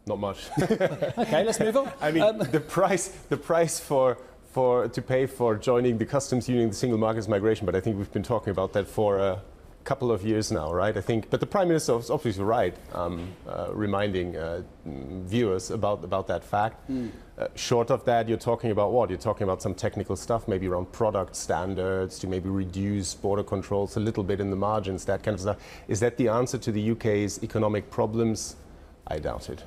Not much. Okay, let's move on. I mean, the price to pay for joining the customs union, the single markets migration, but I think we've been talking about that for a couple of years now, right? I think, but the Prime Minister is obviously right, reminding viewers about that fact. Short of that, you're talking about what? You're talking about some technical stuff, maybe around product standards, to maybe reduce border controls a little bit in the margins, that kind of stuff. Is that the answer to the UK's economic problems? I doubt it.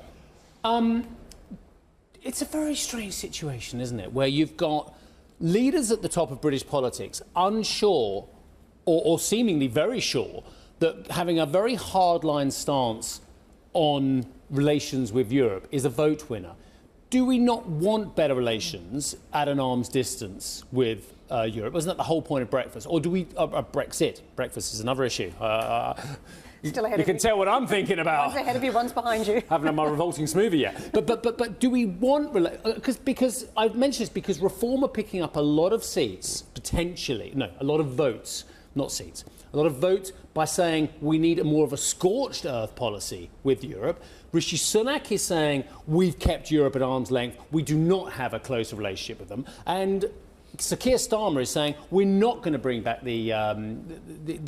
It's a very strange situation, isn't it, where you've got leaders at the top of British politics unsure or seemingly very sure that having a very hardline stance on relations with Europe is a vote winner. Do we not want better relations at an arm's distance with Europe? Isn't that the whole point of breakfast? Or do we... Brexit. Breakfast is another issue. Still ahead you can tell what I'm thinking about. One's ahead of you, one's behind you. Haven't had my revolting smoothie yet. But do we want... Because I've mentioned this because Reform are picking up a lot of seats, potentially. No, a lot of votes, not seats. A lot of votes by saying we need more of a scorched earth policy with Europe. Rishi Sunak is saying we've kept Europe at arm's length. We do not have a closer relationship with them. And Sir Keir Starmer is saying we're not going to bring back the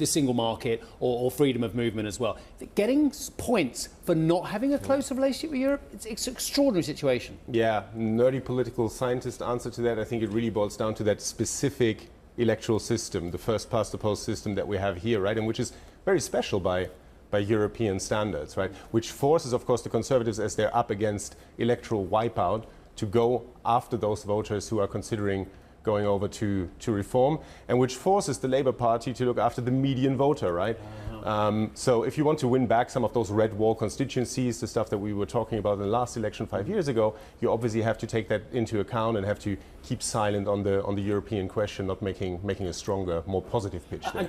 single market or freedom of movement as well. Getting points for not having a closer relationship with Europe, it's an extraordinary situation. Yeah, nerdy political scientist answer to that. I think it really boils down to that specific electoral system, the first past the post system that we have here, right, and which is very special by European standards, right, which forces, of course, the Conservatives, as they're up against electoral wipeout, to go after those voters who are considering going over to Reform, and which forces the Labour Party to look after the median voter, right? So if you want to win back some of those red wall constituencies, the stuff that we were talking about in the last election 5 years ago, you obviously have to take that into account and have to keep silent on the European question, not making a stronger, more positive pitch there.